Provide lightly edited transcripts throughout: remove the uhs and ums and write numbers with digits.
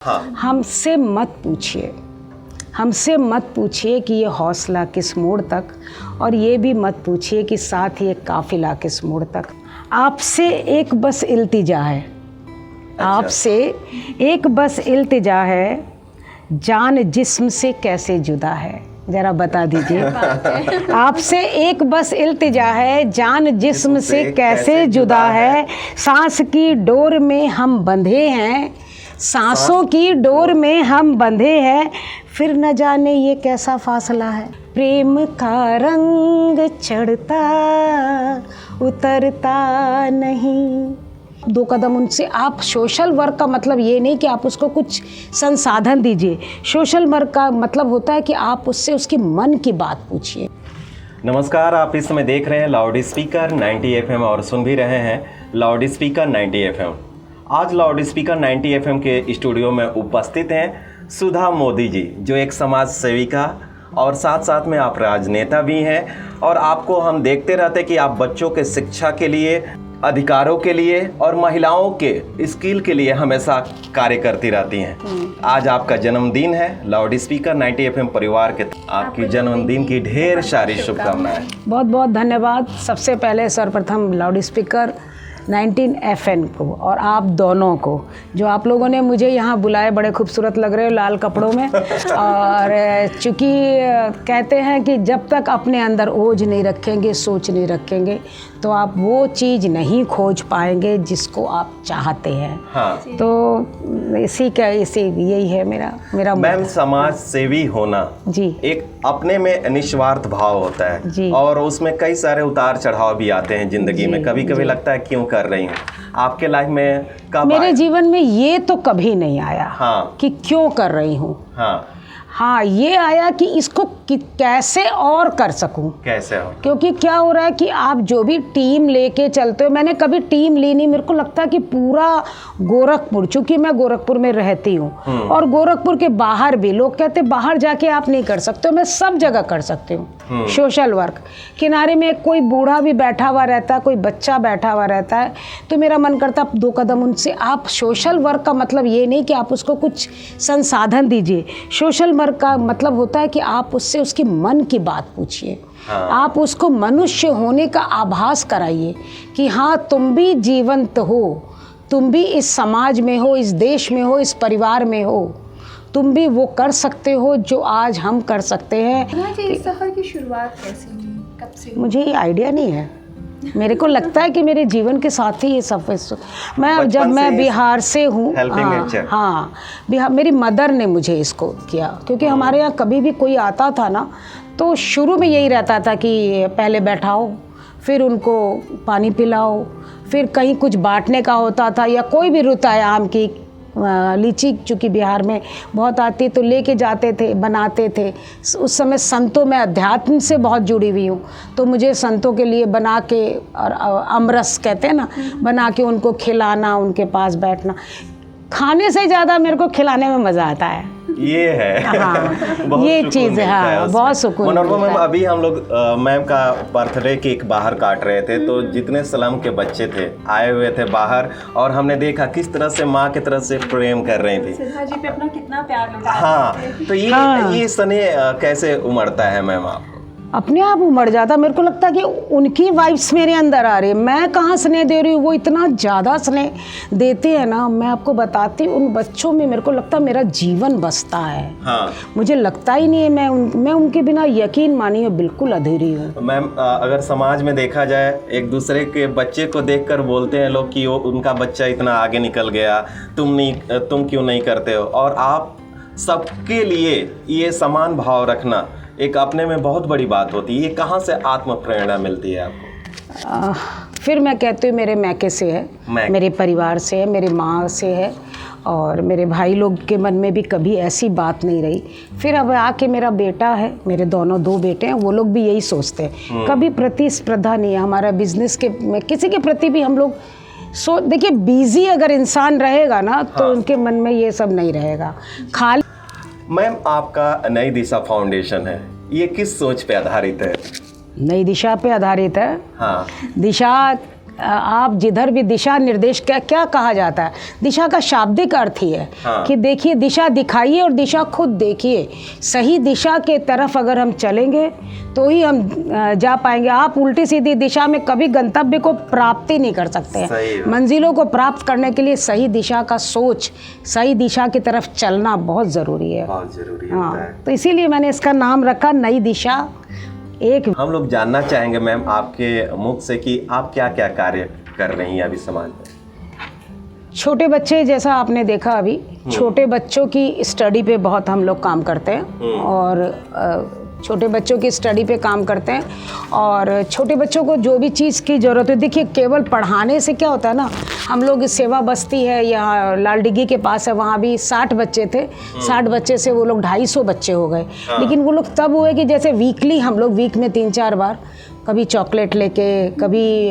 हाँ। हमसे मत पूछिए कि ये हौसला किस मोड़ तक, और ये भी मत पूछिए कि साथ ये काफिला किस मोड़ तक। आपसे एक बस इल्तिजा है, आपसे एक बस इल्तिजा है, जान जिस्म से कैसे जुदा है, जरा बता दीजिए। आपसे एक बस इल्तिजा है, जान जिस्म से कैसे जुदा है। सांस की डोर में हम बंधे हैं, सांसों की डोर में हम बंधे हैं, फिर न जाने ये कैसा फासला है। प्रेम का रंग चढ़ता उतरता नहीं। 2 कदम उनसे आप सोशल वर्क का मतलब ये नहीं कि आप उसको कुछ संसाधन दीजिए। सोशल वर्क का मतलब होता है कि आप उससे उसके मन की बात पूछिए। नमस्कार, आप इस समय देख रहे हैं लाउड स्पीकर 90 FM और सुन भी रहे हैं लाउड स्पीकर 90 FM। आज लाउड स्पीकर 90 FM के स्टूडियो में उपस्थित हैं सुधा मोदी जी, जो एक समाज सेविका और साथ साथ में आप राजनेता भी हैं। और आपको हम देखते रहते कि आप बच्चों के शिक्षा के लिए, अधिकारों के लिए और महिलाओं के स्किल के लिए हमेशा कार्य करती रहती हैं। आज आपका जन्मदिन है। लाउड स्पीकर 90 FM परिवार के आपकी जन्मदिन की ढेर सारी शुभकामनाएं। बहुत बहुत धन्यवाद। सबसे पहले सर्वप्रथम लाउड स्पीकर 19 FM को और आप दोनों को, जो आप लोगों ने मुझे यहाँ बुलाए, बड़े खूबसूरत लग रहे हो लाल कपड़ों में। और चूँकि कहते हैं कि जब तक अपने अंदर ओज नहीं रखेंगे, सोच नहीं रखेंगे, तो आप वो चीज़ नहीं खोज पाएंगे जिसको आप चाहते हैं। हाँ। तो इसी यही है मेरा मैम, समाज सेवी होना जी एक अपने में निस्वार्थ भाव होता है जी। और उसमें कई सारे उतार चढ़ाव भी आते हैं जिंदगी में। कभी कभी लगता है क्यों कर रही हूँ। आपके लाइफ में कब मेरे जीवन में ये तो कभी नहीं आया। हाँ। कि क्यों कर रही हूँ। हाँ, ये आया कि इसको कैसे और कर सकूं। कैसे हो? क्योंकि क्या हो रहा है कि आप जो भी टीम लेके चलते हो, मैंने कभी टीम ली नहीं। मेरे को लगता है कि पूरा गोरखपुर, चूंकि मैं गोरखपुर में रहती हूँ और गोरखपुर के बाहर भी लोग कहते बाहर जाके आप नहीं कर सकते हो, मैं सब जगह कर सकती हूँ सोशल वर्क। किनारे में कोई बूढ़ा भी बैठा हुआ रहता है, कोई बच्चा बैठा हुआ रहता है, तो मेरा मन करता 2 कदम उनसे। आप सोशल वर्क का मतलब ये नहीं कि आप उसको कुछ संसाधन दीजिए। सोशल वर्क का मतलब होता है कि आप उससे उसके मन की बात पूछिए। हाँ। आप उसको मनुष्य होने का आभास कराइए कि हाँ, तुम भी जीवंत हो, तुम भी इस समाज में हो, इस देश में हो, इस परिवार में हो, तुम भी वो कर सकते हो जो आज हम कर सकते हैं। इस सफर की शुरुआत कैसे हुई, कब से? मुझे ये आइडिया नहीं है। मेरे को लगता है कि मेरे जीवन के साथ ही ये सफर, मैं बिहार से हूँ। हाँ, बिहार। मेरी मदर ने मुझे इसको किया, क्योंकि हमारे यहाँ कभी भी कोई आता था ना, तो शुरू में यही रहता था कि पहले बैठाओ, फिर उनको पानी पिलाओ, फिर कहीं कुछ बांटने का होता था, या कोई भी रुत आया, आम की, लीची चूँकि बिहार में बहुत आती, तो लेके जाते थे, बनाते थे। उस समय संतों में, अध्यात्म से बहुत जुड़ी हुई हूँ, तो मुझे संतों के लिए बना के, और अमरस कहते हैं ना, बना के उनको खिलाना, उनके पास बैठना। खाने से ज़्यादा मेरे को खिलाने में मज़ा आता है। ये है। हाँ, ये चीज़ है। हाँ, बहुत सुकून। मनोरमा मैम, अभी हम लोग मैम का बर्थडे केक बाहर काट रहे थे, तो जितने स्लम के बच्चे थे आए हुए थे बाहर, और हमने देखा किस तरह से माँ की तरफ से प्रेम कर रही थी। सुधा जी पे अपना कितना प्यार लगा। हाँ, तो ये स्नेह कैसे उमड़ता है मैम? आप अपने आप उमड़ जाता। मेरे को लगता है कि उनकी वाइब्स मेरे अंदर आ रही है। मैं कहाँ स्नेह दे रही हूँ, वो इतना ज़्यादा स्नेह देते हैं ना। मैं आपको बताती हूँ, उन बच्चों में मेरे को लगता है मेरा जीवन बसता है। हाँ। मुझे लगता ही नहीं है मैं उनके बिना, यकीन मानिए, बिल्कुल अधूरी हूँ। मैम, अगर समाज में देखा जाए, एक दूसरे के बच्चे को देखकर बोलते हैं लोग कि वो उनका बच्चा इतना आगे निकल गया, तुम क्यों नहीं करते हो। और आप सबके लिए ये समान भाव रखना एक अपने में बहुत बड़ी बात होती है। ये कहाँ से आत्म प्रेरणा मिलती है आपको? फिर मैं कहती हूँ मेरे मैके से है, मेरे परिवार से है, मेरी माँ से है, और मेरे भाई लोग के मन में भी कभी ऐसी बात नहीं रही। फिर अब आके मेरा बेटा है, मेरे 2 बेटे हैं, वो लोग भी यही सोचते हैं। कभी प्रतिस्पर्धा नहीं है हमारा बिजनेस के, किसी के प्रति भी हम लोग देखिए, बिजी अगर इंसान रहेगा ना, तो उनके मन में ये सब नहीं रहेगा। खाली मैम, आपका नई दिशा फाउंडेशन है, ये किस सोच पे आधारित है? नई दिशा पे आधारित है। हाँ। दिशा आप जिधर भी दिशा निर्देश क्या क्या कहा जाता है, दिशा का शाब्दिक अर्थ ही है कि देखिए, दिशा दिखाइए और दिशा खुद देखिए। सही दिशा के तरफ अगर हम चलेंगे तो ही हम जा पाएंगे। आप उल्टी सीधी दिशा में कभी गंतव्य को प्राप्ति नहीं कर सकते हैं। मंजिलों को प्राप्त करने के लिए सही दिशा का सोच, सही दिशा की तरफ चलना बहुत ज़रूरी है। बहुत ज़रूरी हाँ, होता है। तो इसीलिए मैंने इसका नाम रखा नई दिशा। एक हम लोग जानना चाहेंगे मैम आपके मुख से कि आप क्या क्या कार्य कर रही हैं अभी समाज में। छोटे बच्चे, जैसा आपने देखा अभी, छोटे बच्चों की स्टडी पे बहुत हम लोग काम करते हैं और छोटे बच्चों की स्टडी पे काम करते हैं और छोटे बच्चों को जो भी चीज़ की ज़रूरत है, देखिए केवल पढ़ाने से क्या होता है ना, हम लोग सेवा बस्ती है यहाँ लाल डिग्गी के पास है, वहाँ भी 60 बच्चे थे। 60 बच्चे से वो लोग 250 बच्चे हो गए। लेकिन वो लोग तब हुए कि जैसे वीकली हम लोग वीक में 3-4 बार, कभी चॉकलेट लेके, कभी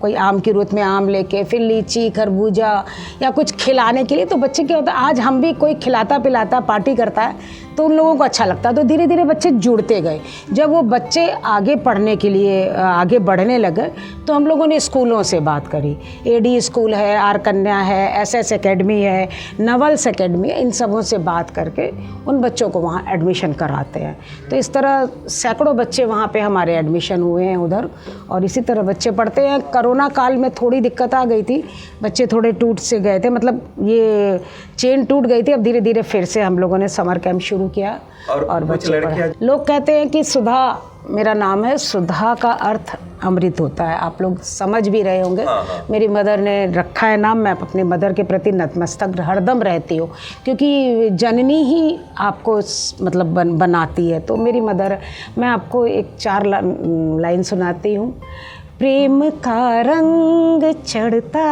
कोई आम की रुत में आम लेके, फिर लीची, खरबूजा या कुछ खिलाने के लिए। तो बच्चे क्या होता है, आज हम भी कोई खिलाता पिलाता पार्टी करता है तो उन लोगों को अच्छा लगता है, तो धीरे धीरे बच्चे जुड़ते गए। जब वो बच्चे आगे पढ़ने के लिए आगे बढ़ने लगे तो हम लोगों ने स्कूलों से बात करी। एडी स्कूल है, आर कन्या है, SS एकेडमी है, नवल्स एकेडमी है, इन सबों से बात करके उन बच्चों को वहाँ एडमिशन कराते हैं। तो इस तरह सैकड़ों बच्चे वहाँ पे हमारे एडमिशन हुए हैं उधर, और इसी तरह बच्चे पढ़ते हैं। कोरोना काल में थोड़ी दिक्कत आ गई थी, बच्चे थोड़े टूट से गए थे, मतलब ये चेन टूट गई थी। अब धीरे धीरे फिर से हम लोगों ने समर कैंप शुरू किया और बच्चे पढ़े। लोग कहते हैं कि सुधा, मेरा नाम है, सुधा का अर्थ अमृत होता है। आप लोग समझ भी रहे होंगे। मेरी मदर ने रखा है नाम। मैं अपनी मदर के प्रति नतमस्तक हरदम रहती हूँ, क्योंकि जननी ही आपको मतलब बनाती है। तो मेरी मदर, मैं आपको एक 4 लाइन सुनाती हूँ। प्रेम का रंग चढ़ता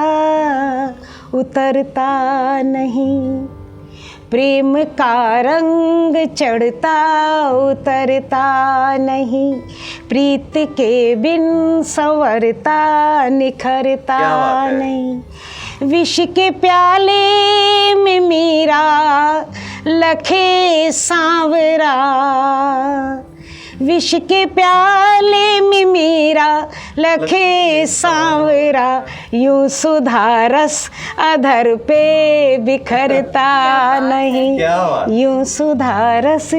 उतरता नहीं, प्रेम का रंग चढ़ता उतरता नहीं, प्रीत के बिन संवरता निखरता नहीं। विष के प्याले में मेरा लखे सांवरा, विष के प्याले में मेरा लखे सांवरा, यूं सुधा रस अधर पे बिखरता नहीं, यूं सुधा रस।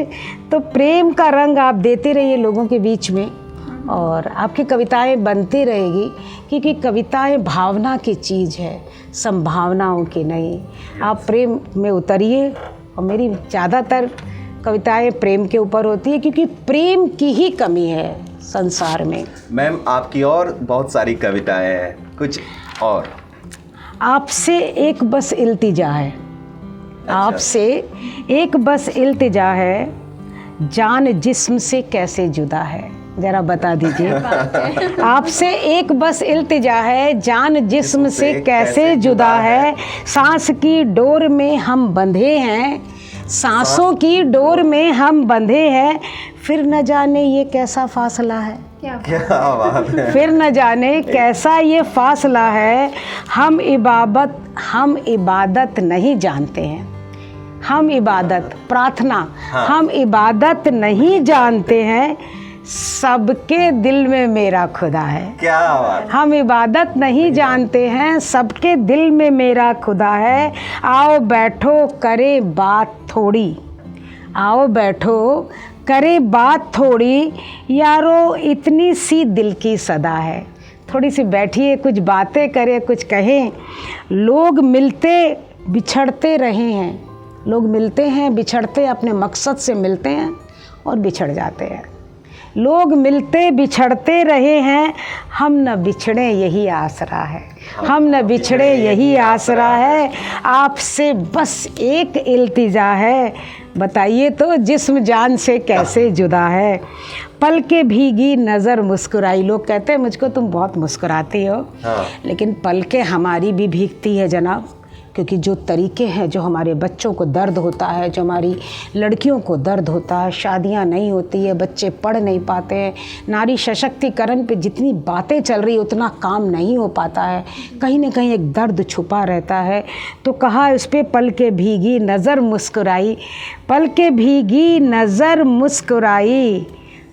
तो प्रेम का रंग आप देते रहिए लोगों के बीच में और आपकी कविताएं बनती रहेगी, क्योंकि कविताएं भावना की चीज़ है, संभावनाओं की नहीं। आप प्रेम में उतरिए, और मेरी ज़्यादातर कविताएं प्रेम के ऊपर होती है, क्योंकि प्रेम की ही कमी है संसार में। मैम आपकी और बहुत सारी कविताएं हैं, कुछ और? आपसे एक बस इल्तिजा है, आपसे एक बस इल्तिजा है, जान जिस्म से कैसे जुदा है, जरा बता दीजिए। आपसे एक बस इल्तिजा है, जान जिस्म से कैसे जुदा है, सांस की डोर में हम बंधे हैं, सांसों की डोर में हम बंधे हैं, फिर न जाने ये कैसा फासला है, क्या बात है। फिर न जाने कैसा ये फासला है, हम इबादत नहीं जानते हैं, हम इबादत प्रार्थना, हम इबादत नहीं जानते हैं, सबके दिल में मेरा खुदा है। क्या बात। हम इबादत नहीं जानते हैं, सबके दिल में मेरा खुदा है, आओ बैठो करे बात थोड़ी, आओ बैठो करे बात थोड़ी, यारो इतनी सी दिल की सदा है। थोड़ी सी बैठिए, कुछ बातें करें, कुछ कहें। लोग मिलते बिछड़ते रहे हैं, लोग मिलते हैं बिछड़ते, अपने मकसद से मिलते हैं और बिछड़ जाते हैं। लोग मिलते बिछड़ते रहे हैं, हम न बिछड़े यही आसरा है, हम न बिछड़े यही आसरा है, आपसे बस एक इल्तिजा है, बताइए तो जिस्म जान से कैसे जुदा है। पल के भीगी नज़र मुस्कुराई, लोग कहते हैं मुझको तुम बहुत मुस्कुराती हो, लेकिन पल के हमारी भी भीगती है जनाब, क्योंकि जो तरीके हैं, जो हमारे बच्चों को दर्द होता है, जो हमारी लड़कियों को दर्द होता है, शादियां नहीं होती है, बच्चे पढ़ नहीं पाते हैं, नारी सशक्तिकरण पे जितनी बातें चल रही उतना काम नहीं हो पाता है, कहीं ना कहीं एक दर्द छुपा रहता है। तो कहा उस पर पल के भीगी नज़र मुस्कुराई, पल के भीगी नज़र मुस्कुराई,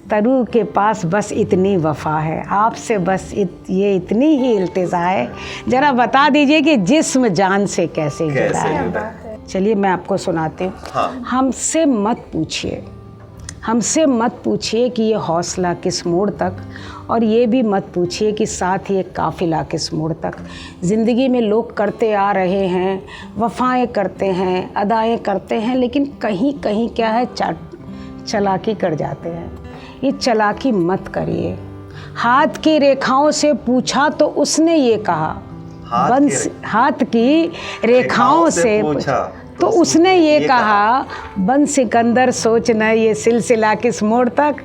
तरु के पास बस इतनी वफा है, आपसे बस ये इतनी ही इल्तिजा है, ज़रा बता दीजिए कि जिस्म जान से कैसे जुड़ा है। चलिए मैं आपको सुनाती हूँ। हाँ। हमसे मत पूछिए कि ये हौसला किस मोड़ तक, और ये भी मत पूछिए कि साथ ये काफिला किस मोड़ तक। ज़िंदगी में लोग करते आ रहे हैं, वफ़ाएं करते हैं, अदाएं करते हैं, लेकिन कहीं कहीं क्या है, चालाकी कर जाते हैं। ये चालाकी मत करिए। हाथ की रेखाओं से पूछा तो उसने ये कहा, हाथ की रेखाओं से पूछा तो उसने ये कहा, बन सिकंदर सोचना ये सिलसिला किस मोड़ तक।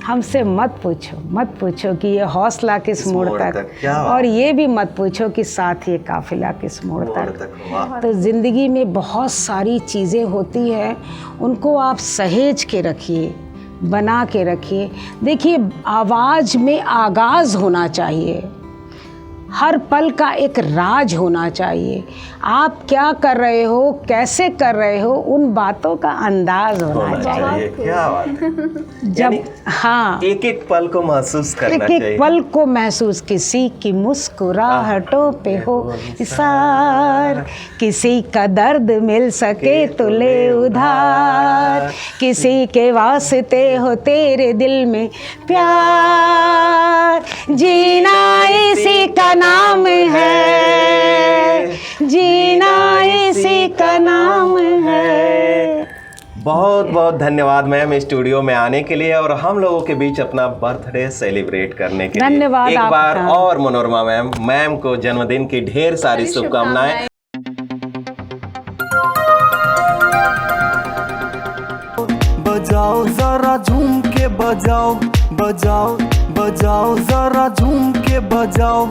हमसे मत पूछो कि ये हौसला किस मोड़ तक, और ये भी मत पूछो कि साथ ये काफिला किस मोड़ तक। तो ज़िंदगी में बहुत सारी चीज़ें होती हैं, उनको आप सहेज के रखिए, बना के रखिए। देखिए, आवाज़ में आगाज़ होना चाहिए, हर पल का एक राज होना चाहिए। आप क्या कर रहे हो, कैसे कर रहे हो, उन बातों का अंदाज होना चाहिए। क्या बात है। जब हाँ, एक एक पल को महसूस करना चाहिए। एक पल को महसूस, किसी की मुस्कुराहटों पे हो निसार, किसी का दर्द मिल सके तो ले उधार, किसी के वास्ते हो तेरे दिल में प्यार, जीना इसी का नाम है, जीना इसी का नाम है। बहुत बहुत धन्यवाद मैम स्टूडियो में आने के लिए और हम लोगों के बीच अपना बर्थडे सेलिब्रेट करने के लिए। धन्यवाद एक बार आपका। और मनोरमा मैम को जन्मदिन की ढेर सारी शुभकामनाएं। बजाओ जरा झूम के बजाओ, बजाओ बजाओ जरा झूम के बजाओ।